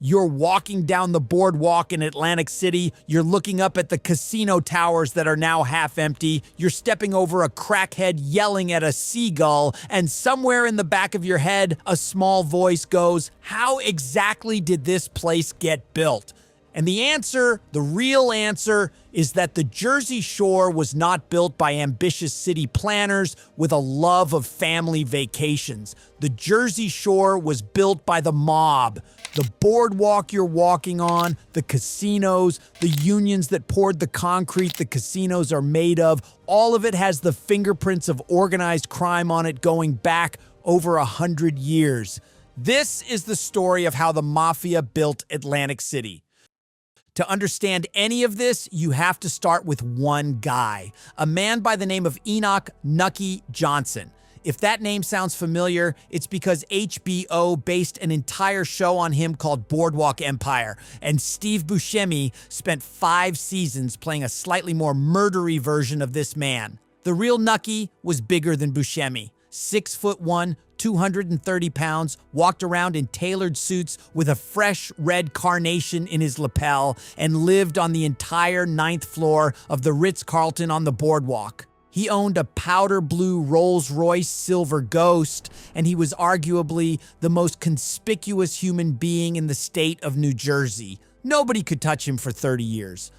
You're walking down the boardwalk in Atlantic City. You're looking up at the casino towers that are now half empty. You're stepping over a crackhead yelling at a seagull. And somewhere in the back of your head, a small voice goes, "How exactly did this place get built?" And the answer, the real answer, is that the Jersey Shore was not built by ambitious city planners with a love of family vacations. The Jersey Shore was built by the mob. The boardwalk you're walking on, the casinos, the unions that poured the concrete the casinos are made of, all of it has the fingerprints of organized crime on it going back over 100 years. This is the story of how the mafia built Atlantic City. To understand any of this, you have to start with one guy, a man by the name of Enoch Nucky Johnson. If that name sounds familiar, it's because HBO based an entire show on him called Boardwalk Empire, and Steve Buscemi spent 5 seasons playing a slightly more murdery version of this man. The real Nucky was bigger than Buscemi. 6'1", 230 pounds, walked around in tailored suits with a fresh red carnation in his lapel, and lived on the entire 9th floor of the Ritz-Carlton on the boardwalk. He owned a powder blue Rolls-Royce Silver Ghost, and he was arguably the most conspicuous human being in the state of New Jersey. Nobody could touch him for 30 years.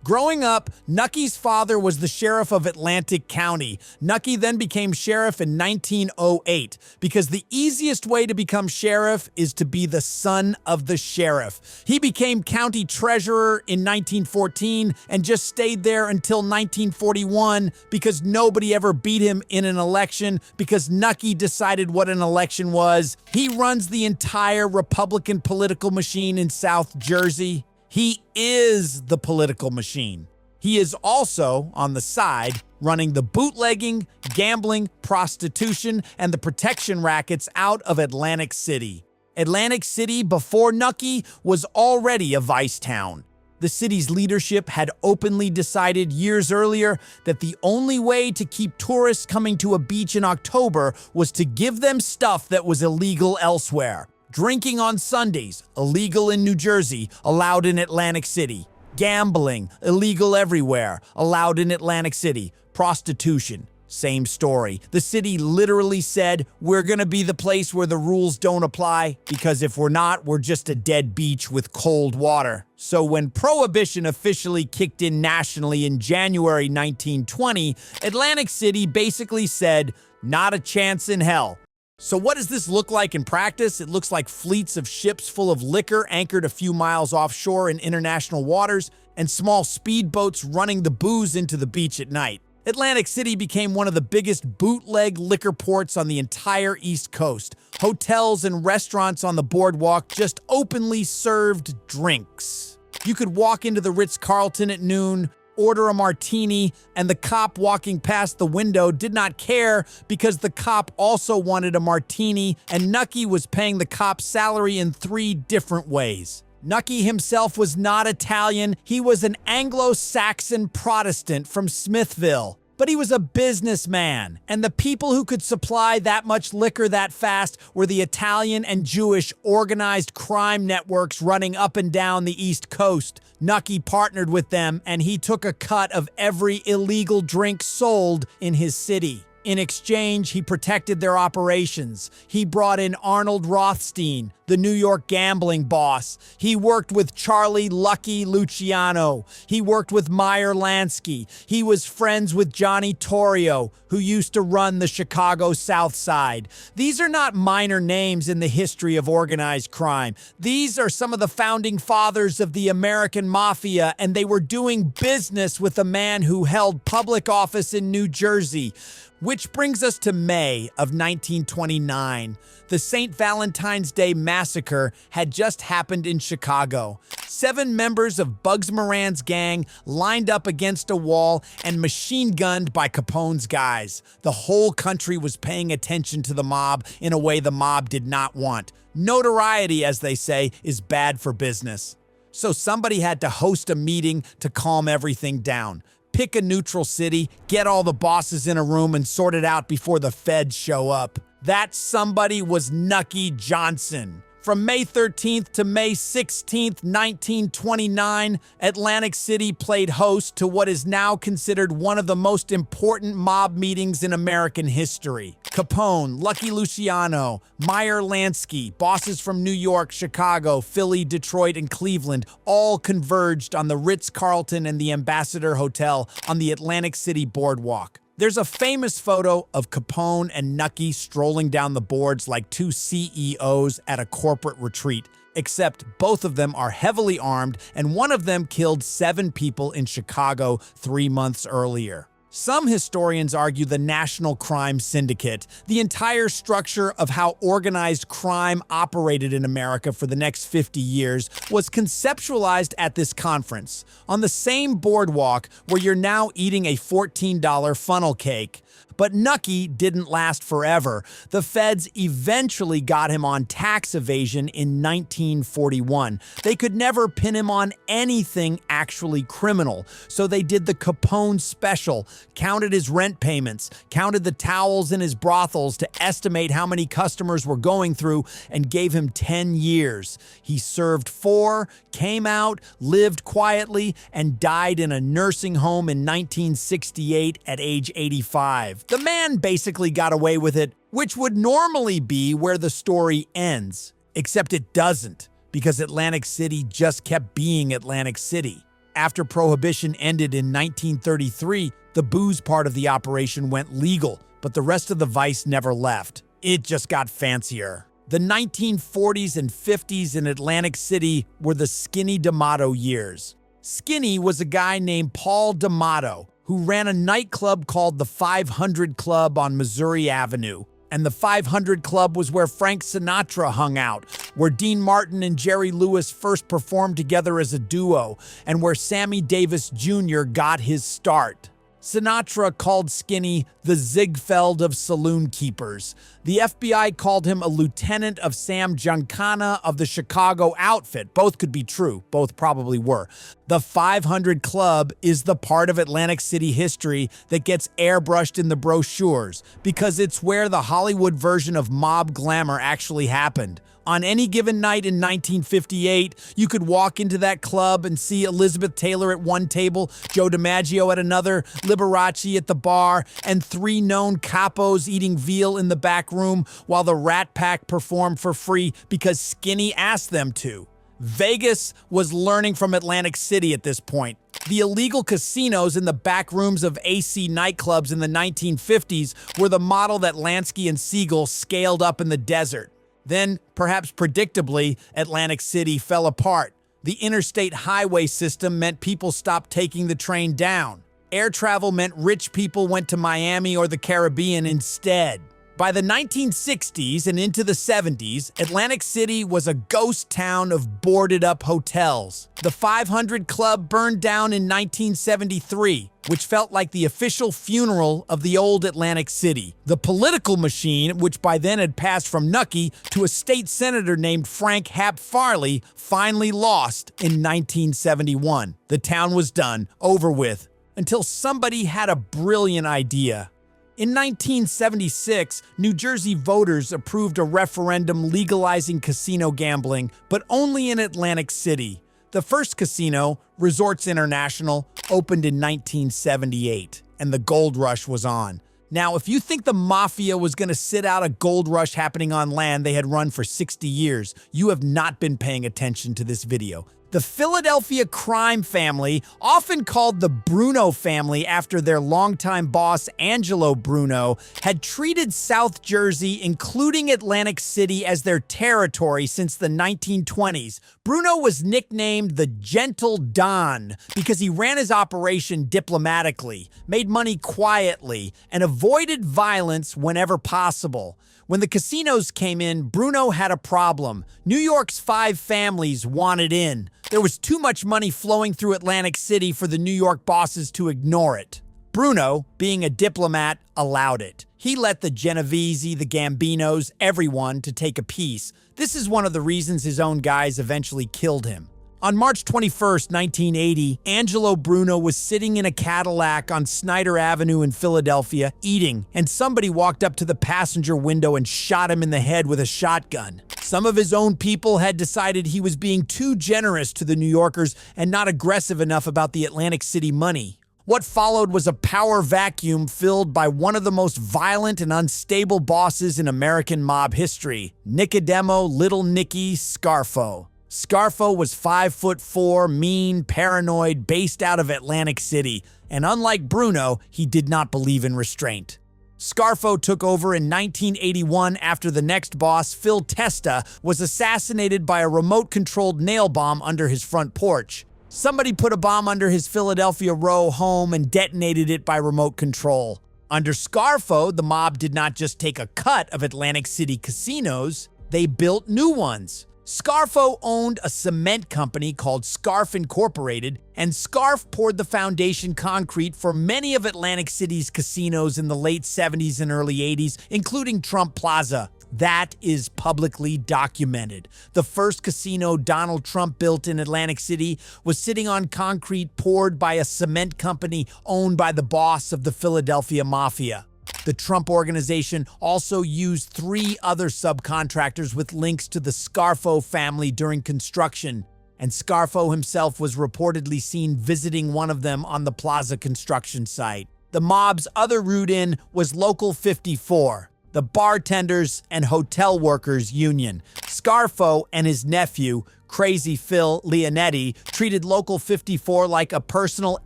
Growing up, Nucky's father was the sheriff of Atlantic County. Nucky then became sheriff in 1908 because the easiest way to become sheriff is to be the son of the sheriff. He became county treasurer in 1914 and just stayed there until 1941 because nobody ever beat him in an election because Nucky decided what an election was. He runs the entire Republican political machine in South Jersey. He is the political machine. He is also, on the side, running the bootlegging, gambling, prostitution, and the protection rackets out of Atlantic City. Atlantic City, before Nucky, was already a vice town. The city's leadership had openly decided years earlier that the only way to keep tourists coming to a beach in October was to give them stuff that was illegal elsewhere. Drinking on Sundays, illegal in New Jersey, allowed in Atlantic City. Gambling, illegal everywhere, allowed in Atlantic City. Prostitution, same story. The city literally said, we're gonna be the place where the rules don't apply, because if we're not, we're just a dead beach with cold water. So when Prohibition officially kicked in nationally in January 1920, Atlantic City basically said, not a chance in hell. So what does this look like in practice? It looks like fleets of ships full of liquor anchored a few miles offshore in international waters, and small speedboats running the booze into the beach at night. Atlantic City became one of the biggest bootleg liquor ports on the entire East Coast. Hotels and restaurants on the boardwalk just openly served drinks. You could walk into the Ritz-Carlton at noon, order a martini, and the cop walking past the window did not care because the cop also wanted a martini, and Nucky was paying the cop's salary in 3 different ways. Nucky himself was not Italian, he was an Anglo-Saxon Protestant from Smithville. But he was a businessman, and the people who could supply that much liquor that fast were the Italian and Jewish organized crime networks running up and down the East Coast. Nucky partnered with them, and he took a cut of every illegal drink sold in his city. In exchange, he protected their operations. He brought in Arnold Rothstein, the New York gambling boss. He worked with Charlie Lucky Luciano. He worked with Meyer Lansky. He was friends with Johnny Torrio, who used to run the Chicago South Side. These are not minor names in the history of organized crime. These are some of the founding fathers of the American Mafia, and they were doing business with a man who held public office in New Jersey. Which brings us to May of 1929. The St. Valentine's Day Massacre had just happened in Chicago. 7 members of Bugs Moran's gang lined up against a wall and machine-gunned by Capone's guys. The whole country was paying attention to the mob in a way the mob did not want. Notoriety, as they say, is bad for business. So somebody had to host a meeting to calm everything down. Pick a neutral city, get all the bosses in a room, and sort it out before the feds show up. That somebody was Nucky Johnson. From May 13th to May 16th, 1929, Atlantic City played host to what is now considered one of the most important mob meetings in American history. Capone, Lucky Luciano, Meyer Lansky, bosses from New York, Chicago, Philly, Detroit, and Cleveland all converged on the Ritz-Carlton and the Ambassador Hotel on the Atlantic City boardwalk. There's a famous photo of Capone and Nucky strolling down the boards like two CEOs at a corporate retreat, except both of them are heavily armed and one of them killed 7 people in Chicago 3 months earlier. Some historians argue the National Crime Syndicate, the entire structure of how organized crime operated in America for the next 50 years, was conceptualized at this conference, on the same boardwalk where you're now eating a $14 funnel cake. But Nucky didn't last forever. The feds eventually got him on tax evasion in 1941. They could never pin him on anything actually criminal, so they did the Capone special, counted his rent payments, counted the towels in his brothels to estimate how many customers were going through, and gave him 10 years. He served 4, came out, lived quietly, and died in a nursing home in 1968 at age 85. The man basically got away with it, which would normally be where the story ends. Except it doesn't, because Atlantic City just kept being Atlantic City. After Prohibition ended in 1933, the booze part of the operation went legal, but the rest of the vice never left. It just got fancier. The 1940s and 50s in Atlantic City were the Skinny D'Amato years. Skinny was a guy named Paul D'Amato, who ran a nightclub called the 500 Club on Missouri Avenue. And the 500 Club was where Frank Sinatra hung out, where Dean Martin and Jerry Lewis first performed together as a duo, and where Sammy Davis Jr. got his start. Sinatra called Skinny the Ziegfeld of saloon keepers. The FBI called him a lieutenant of Sam Giancana of the Chicago outfit. Both could be true. Both probably were. The 500 Club is the part of Atlantic City history that gets airbrushed in the brochures because it's where the Hollywood version of mob glamour actually happened. On any given night in 1958, you could walk into that club and see Elizabeth Taylor at one table, Joe DiMaggio at another, Liberace at the bar, and 3 known capos eating veal in the back room while the Rat Pack performed for free because Skinny asked them to. Vegas was learning from Atlantic City at this point. The illegal casinos in the back rooms of AC nightclubs in the 1950s were the model that Lansky and Siegel scaled up in the desert. Then, perhaps predictably, Atlantic City fell apart. The interstate highway system meant people stopped taking the train down. Air travel meant rich people went to Miami or the Caribbean instead. By the 1960s and into the 70s, Atlantic City was a ghost town of boarded-up hotels. The 500 Club burned down in 1973, which felt like the official funeral of the old Atlantic City. The political machine, which by then had passed from Nucky to a state senator named Frank Hap Farley, finally lost in 1971. The town was done, over with, until somebody had a brilliant idea. In 1976, New Jersey voters approved a referendum legalizing casino gambling, but only in Atlantic City. The first casino, Resorts International, opened in 1978, and the gold rush was on. Now, if you think the mafia was going to sit out a gold rush happening on land they had run for 60 years, you have not been paying attention to this video. The Philadelphia crime family, often called the Bruno family after their longtime boss Angelo Bruno, had treated South Jersey, including Atlantic City, as their territory since the 1920s. Bruno was nicknamed the Gentle Don because he ran his operation diplomatically, made money quietly, and avoided violence whenever possible. When the casinos came in, Bruno had a problem. New York's 5 families wanted in. There was too much money flowing through Atlantic City for the New York bosses to ignore it. Bruno, being a diplomat, allowed it. He let the Genovese, the Gambinos, everyone to take a piece. This is one of the reasons his own guys eventually killed him. On March 21st, 1980, Angelo Bruno was sitting in a Cadillac on Snyder Avenue in Philadelphia, eating, and somebody walked up to the passenger window and shot him in the head with a shotgun. Some of his own people had decided he was being too generous to the New Yorkers and not aggressive enough about the Atlantic City money. What followed was a power vacuum filled by one of the most violent and unstable bosses in American mob history, Nicodemo Little Nicky Scarfo. Scarfo was 5'4", mean, paranoid, based out of Atlantic City, and unlike Bruno, he did not believe in restraint. Scarfo took over in 1981 after the next boss, Phil Testa, was assassinated by a remote-controlled nail bomb under his front porch. Somebody put a bomb under his Philadelphia Row home and detonated it by remote control. Under Scarfo, the mob did not just take a cut of Atlantic City casinos, they built new ones. Scarfo owned a cement company called Scarf Incorporated, and Scarf poured the foundation concrete for many of Atlantic City's casinos in the late 70s and early 80s, including Trump Plaza. That is publicly documented. The first casino Donald Trump built in Atlantic City was sitting on concrete poured by a cement company owned by the boss of the Philadelphia Mafia. The Trump organization also used 3 other subcontractors with links to the Scarfo family during construction, and Scarfo himself was reportedly seen visiting one of them on the Plaza construction site. The mob's other route in was Local 54, the Bartenders and Hotel Workers Union. Scarfo and his nephew, Crazy Phil Leonetti, treated Local 54 like a personal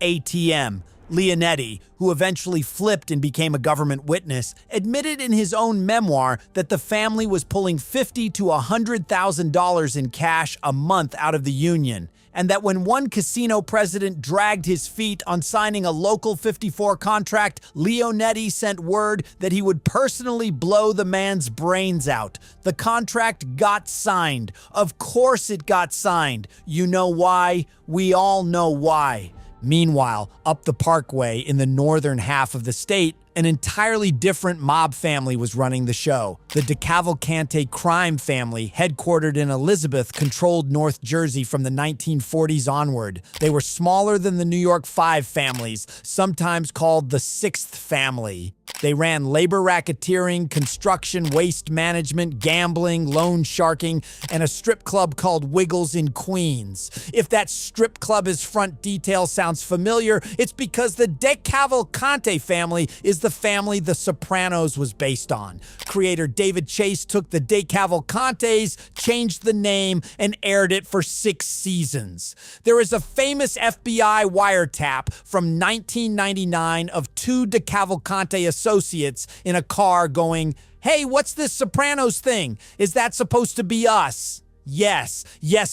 ATM. Leonetti, who eventually flipped and became a government witness, admitted in his own memoir that the family was pulling $50,000 to $100,000 in cash a month out of the union, and that when one casino president dragged his feet on signing a Local 54 contract, Leonetti sent word that he would personally blow the man's brains out. The contract got signed. Of course it got signed. You know why? We all know why. Meanwhile, up the Parkway in the northern half of the state, an entirely different mob family was running the show. The DeCavalcante crime family, headquartered in Elizabeth, controlled North Jersey from the 1940s onward. They were smaller than the New York Five families, sometimes called the Sixth Family. They ran labor racketeering, construction, waste management, gambling, loan sharking, and a strip club called Wiggles in Queens. If that strip club's front detail sounds familiar, it's because the DeCavalcante family is the family The Sopranos was based on. Creator David Chase took the DeCavalcantes, changed the name, and aired it for 6 seasons. There is a famous FBI wiretap from 1999 of 2 DeCavalcante associates in a car going, "Hey, what's this Sopranos thing? Is that supposed to be us?" Yes,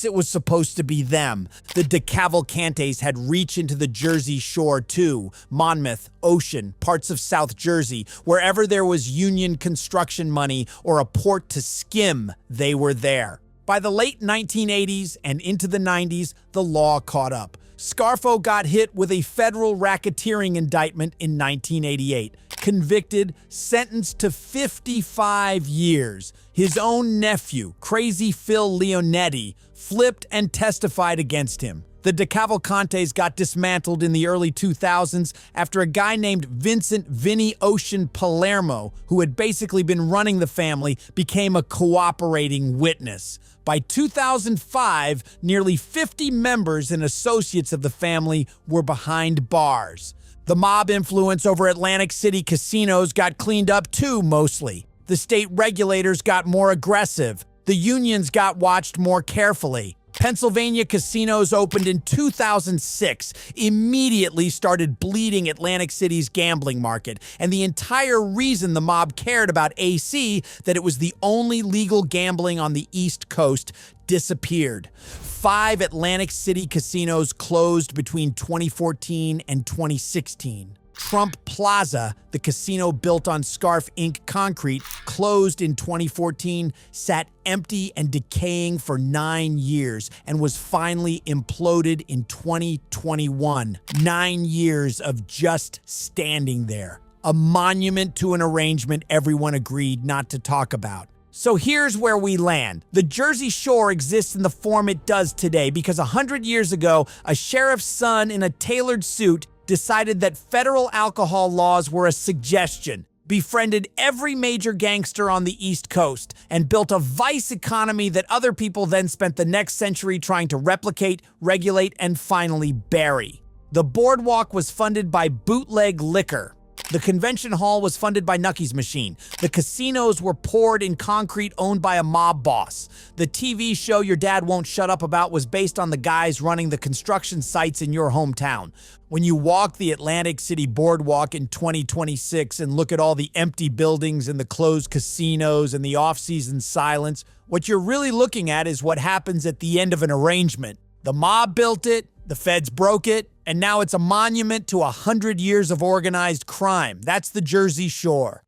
it was supposed to be them. The DeCavalcantes had reached into the Jersey Shore too. Monmouth, Ocean, parts of South Jersey. Wherever there was union construction money or a port to skim, they were there. By the late 1980s and into the 90s, the law caught up. Scarfo got hit with a federal racketeering indictment in 1988. Convicted, sentenced to 55 years. His own nephew, Crazy Phil Leonetti, flipped and testified against him. The DeCavalcantes got dismantled in the early 2000s after a guy named Vincent Vinny Ocean Palermo, who had basically been running the family, became a cooperating witness. By 2005, nearly 50 members and associates of the family were behind bars. The mob influence over Atlantic City casinos got cleaned up too, mostly. The state regulators got more aggressive. The unions got watched more carefully. Pennsylvania casinos opened in 2006, immediately started bleeding Atlantic City's gambling market, and the entire reason the mob cared about AC, that it was the only legal gambling on the East Coast, disappeared. 5 Atlantic City casinos closed between 2014 and 2016. Trump Plaza, the casino built on Scarf Inc. concrete, closed in 2014, sat empty and decaying for 9 years, and was finally imploded in 2021. 9 years of just standing there. A monument to an arrangement everyone agreed not to talk about. So here's where we land. The Jersey Shore exists in the form it does today because 100 years ago, a sheriff's son in a tailored suit decided that federal alcohol laws were a suggestion, befriended every major gangster on the East Coast, and built a vice economy that other people then spent the next century trying to replicate, regulate, and finally bury. The boardwalk was funded by bootleg liquor. The convention hall was funded by Nucky's machine. The casinos were poured in concrete owned by a mob boss. The TV show Your Dad Won't Shut Up About was based on the guys running the construction sites in your hometown. When you walk the Atlantic City boardwalk in 2026 and look at all the empty buildings and the closed casinos and the off-season silence, what you're really looking at is what happens at the end of an arrangement. The mob built it, the feds broke it, and now it's a monument to 100 years of organized crime. That's the Jersey Shore.